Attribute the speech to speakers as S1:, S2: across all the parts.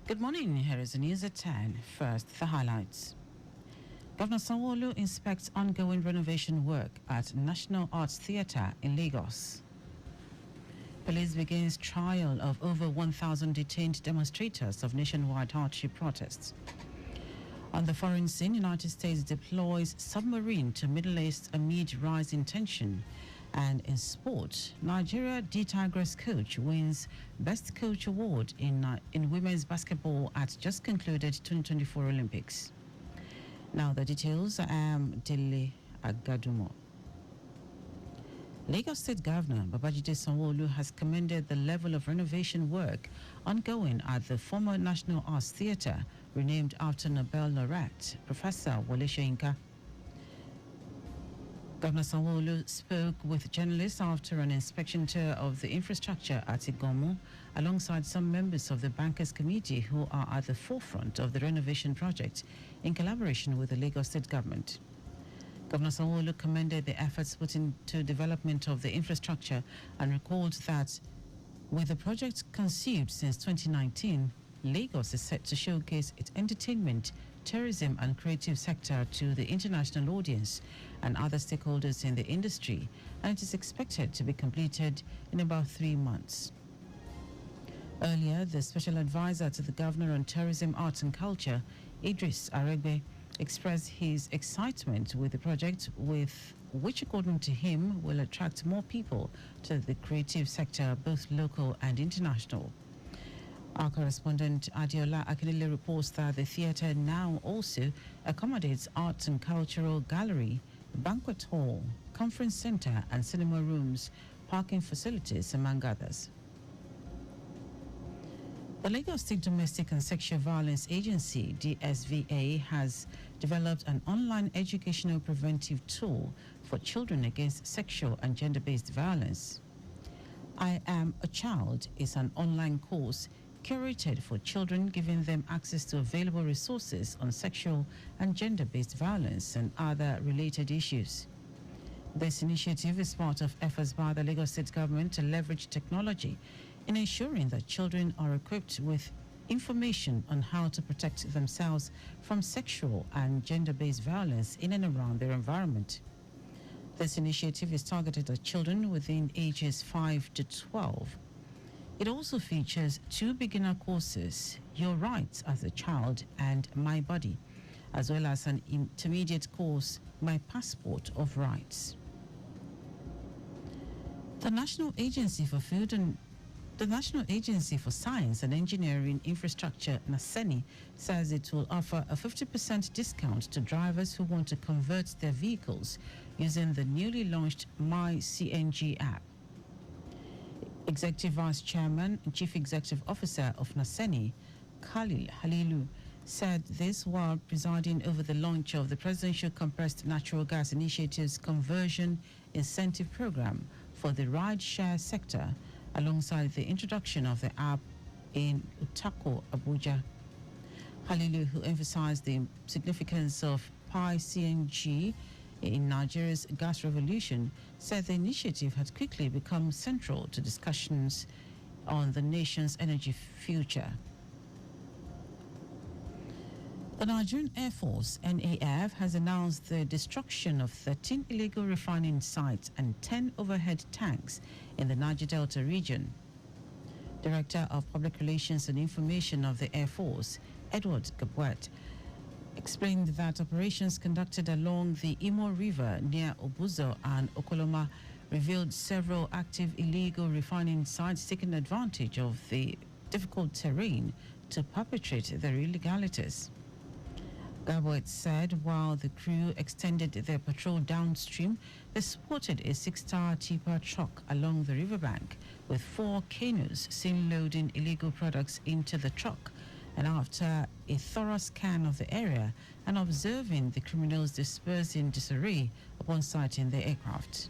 S1: Good morning. Here is the news at 10. First, the highlights. Governor Sanwo-Olu inspects ongoing renovation work at National Arts Theatre in Lagos. Police begins trial of over 1,000 detained demonstrators of nationwide hardship protests. On the foreign scene, United States deploys submarine to Middle East amid rising tension. And in sport, Nigeria D Tigers coach wins Best Coach Award in women's basketball at just concluded 2024 Olympics. Now the details. I am Dele Agadumo. Lagos State Governor Babajide Sanwo-Olu has commended the level of renovation work ongoing at the former National Arts Theatre, renamed after Nobel laureate Professor Wole Soyinka. Governor Sanwo-Olu spoke with journalists after an inspection tour of the infrastructure at Igomu, alongside some members of the Bankers Committee who are at the forefront of the renovation project in collaboration with the Lagos State Government. Governor Sanwo-Olu commended the efforts put into development of the infrastructure and recalled that with the project conceived since 2019, Lagos is set to showcase its entertainment, tourism and creative sector to the international audience and other stakeholders in the industry, and it is expected to be completed in about 3 months. Earlier, the special advisor to the governor on tourism, arts and culture, Idris Aregbe, expressed his excitement with the project, which according to him will attract more people to the creative sector, both local and international. Our correspondent Adiola Akinile reports that the theatre now also accommodates arts and cultural gallery, banquet hall, conference centre and cinema rooms, parking facilities, among others. The Lagos State Domestic and Sexual Violence Agency, DSVA, has developed an online educational preventive tool for children against sexual and gender-based violence. I Am a Child is an online course curated for children, giving them access to available resources on sexual and gender-based violence and other related issues. This initiative is part of efforts by the Lagos State Government to leverage technology in ensuring that children are equipped with information on how to protect themselves from sexual and gender-based violence in and around their environment. This initiative is targeted at children within ages 5 to 12. It also features 2 beginner courses, Your Rights as a Child and My Body, as well as an intermediate course, My Passport of Rights. The National Agency for Science and Engineering Infrastructure, NASENI, says it will offer a 50% discount to drivers who want to convert their vehicles using the newly launched MyCNG app. Executive Vice Chairman and Chief Executive Officer of NASENI, Khalil Halilu, said this while presiding over the launch of the Presidential Compressed Natural Gas Initiative's Conversion Incentive Program for the ride-share sector, alongside the introduction of the app in Utako, Abuja. Halilu, who emphasized the significance of PyCNG in Nigeria's gas revolution, said the initiative had quickly become central to discussions on the nation's energy future. The Nigerian Air Force, NAF, has announced the destruction of 13 illegal refining sites and 10 overhead tanks in the Niger Delta region. Director of Public Relations and Information of the Air Force, Edward Gabwet, explained that operations conducted along the Imo River near Obuzo and Okoloma revealed several active illegal refining sites taking advantage of the difficult terrain to perpetrate their illegalities. Gabwet said while the crew extended their patrol downstream, they spotted a 6-star tipper truck along the riverbank with 4 canoes seen loading illegal products into the truck. And after a thorough scan of the area and observing the criminals dispersed in disarray upon sighting the aircraft,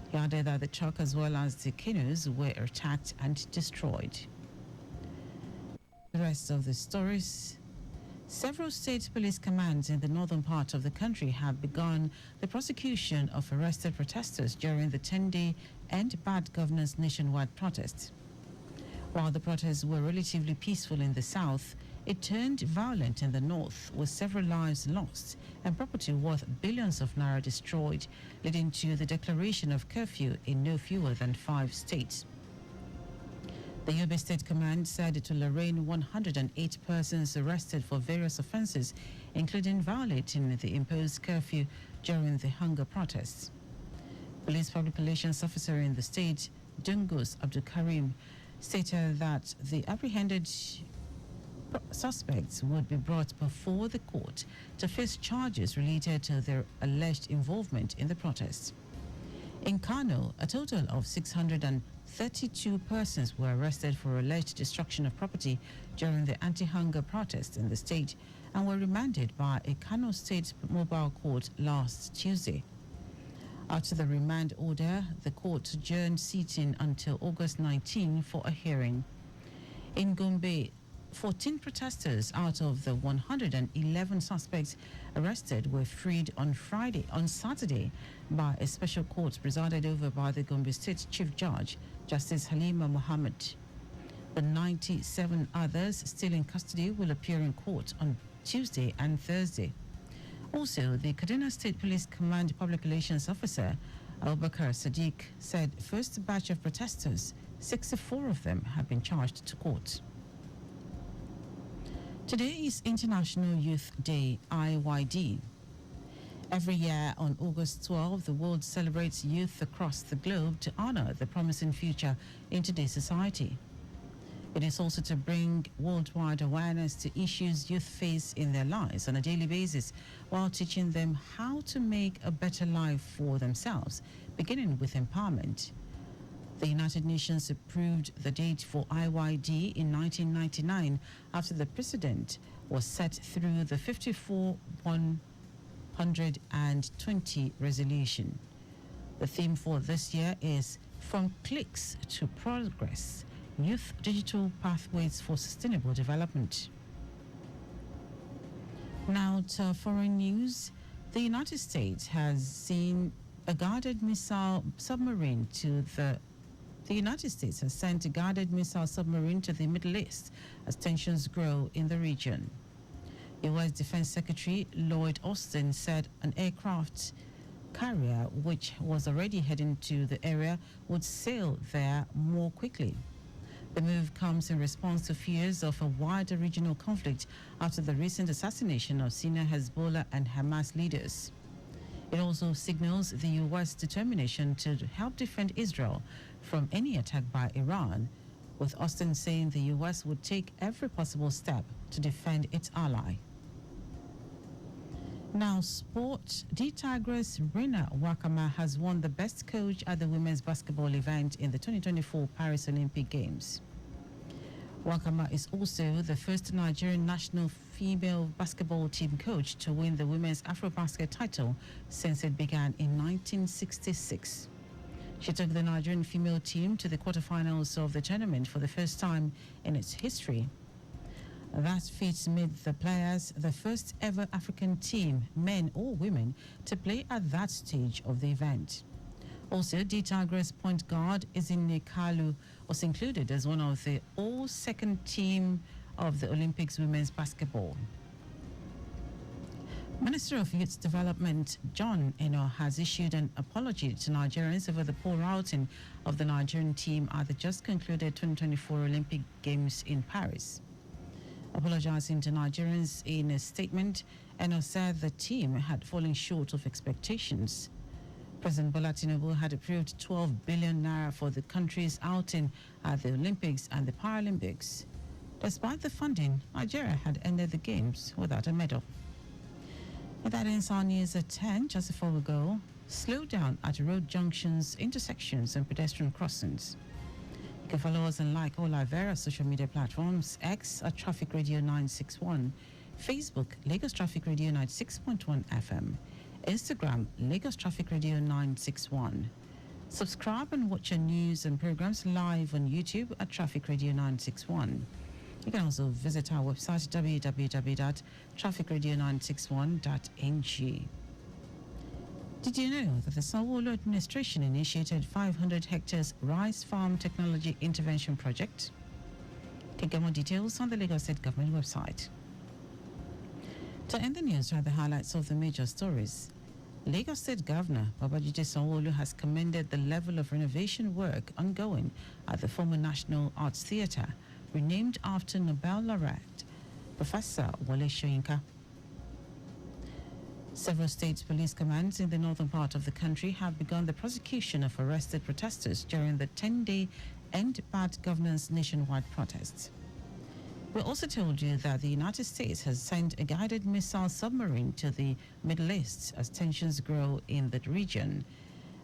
S1: he added that the truck as well as the canoes were attacked and destroyed. The rest of the stories. Several state police commands in the northern part of the country have begun the prosecution of arrested protesters during the 10-day End Bad Governance nationwide protests. While the protests were relatively peaceful in the south, It turned violent in the north, with several lives lost and property worth billions of naira destroyed, leading to the declaration of curfew in no fewer than 5 states. The Yobe State Command said it will arraign 108 persons arrested for various offenses, including violating the imposed curfew during the hunger protests. Police Public Relations Officer in the state, Dungos Abdul Karim, stated that the apprehended suspects would be brought before the court to face charges related to their alleged involvement in the protests. In Kano, a total of 632 persons were arrested for alleged destruction of property during the anti-hunger protests in the state and were remanded by a Kano State mobile court last Tuesday. After the remand order, the court adjourned sitting until August 19 for a hearing. In Gombe, 14 protesters out of the 111 suspects arrested were freed on Saturday by a special court presided over by the Gombe State Chief Judge, Justice Halima Mohammed. The 97 others still in custody will appear in court on Tuesday and Thursday. Also, the Kaduna State Police Command Public Relations Officer, Abubakar Sadiq, said first batch of protesters, 64 of them have been charged to court. Today is International Youth Day, IYD. Every year on August 12, the world celebrates youth across the globe to honor the promising future in today's society. It is also to bring worldwide awareness to issues youth face in their lives on a daily basis while teaching them how to make a better life for themselves, beginning with empowerment. The United Nations approved the date for IYD in 1999 after the precedent was set through the 54/120 resolution. The theme for this year is From Clicks to Progress, Youth Digital Pathways for Sustainable Development. Now to foreign news. The United States has seen a guided missile submarine to the United States has sent a guided missile submarine to the Middle East as tensions grow in the region. U.S. Defense Secretary Lloyd Austin said an aircraft carrier, which was already heading to the area, would sail there more quickly. The move comes in response to fears of a wider regional conflict after the recent assassination of senior Hezbollah and Hamas leaders. It also signals the U.S. determination to help defend Israel from any attack by Iran, with Austin saying the U.S. would take every possible step to defend its ally. Now, sport. The Tigress Rena Wakama has won the best coach at the women's basketball event in the 2024 Paris Olympic Games. Wakama is also the first Nigerian national female basketball team coach to win the women's AfroBasket title since it began in 1966. She took the Nigerian female team to the quarterfinals of the tournament for the first time in its history. That feat made the players the first ever African team, men or women, to play at that stage of the event. Also, the Tigress point guard Ezinne Kalu was included as one of the all-second team of the Olympics women's basketball. Minister of Youth Development John Eno has issued an apology to Nigerians over the poor outing of the Nigerian team at the just concluded 2024 Olympic Games in Paris. Apologizing to Nigerians in a statement, Eno said the team had fallen short of expectations. President Bola Tinubu had approved 12 billion naira for the country's outing at the Olympics and the Paralympics. Despite the funding, Nigeria had ended the Games without a medal. And that ends our news at 10. Just before we go, slow down at road junctions, intersections, and pedestrian crossings. You can follow us and like all our various social media platforms: X at Traffic Radio 961, Facebook Lagos Traffic Radio 96.1 FM, Instagram Lagos Traffic Radio 961. Subscribe and watch our news and programs live on YouTube at Traffic Radio 961. You can also visit our website www.trafficradio961.ng. Did you know that the Sanwo-Olu administration initiated 500 hectares rice farm technology intervention project? You can get more details on the Lagos State Government website. To end the news, are the highlights of the major stories. Lagos State Governor Babajide Sanwo-Olu has commended the level of renovation work ongoing at the former National Arts Theatre, renamed after Nobel laureate Professor Wole Soyinka. Several state police commands in the northern part of the country have begun the prosecution of arrested protesters during the 10-day End Bad Governance nationwide protests. We also told you that the United States has sent a guided missile submarine to the Middle East as tensions grow in the region.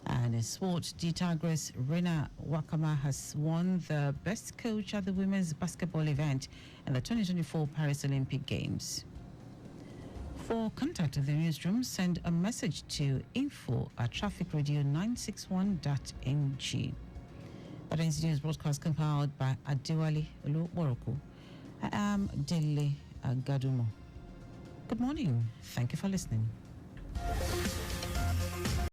S1: And in sport, the Tigress Rena Wakama has won the best coach at the women's basketball event in the 2024 Paris Olympic Games. For contact of the newsroom, send a message to info@trafficradio961.ng. But news broadcast compiled by Adewale Oluworoku. I am Dele Agadumo. Good morning. Thank you for listening.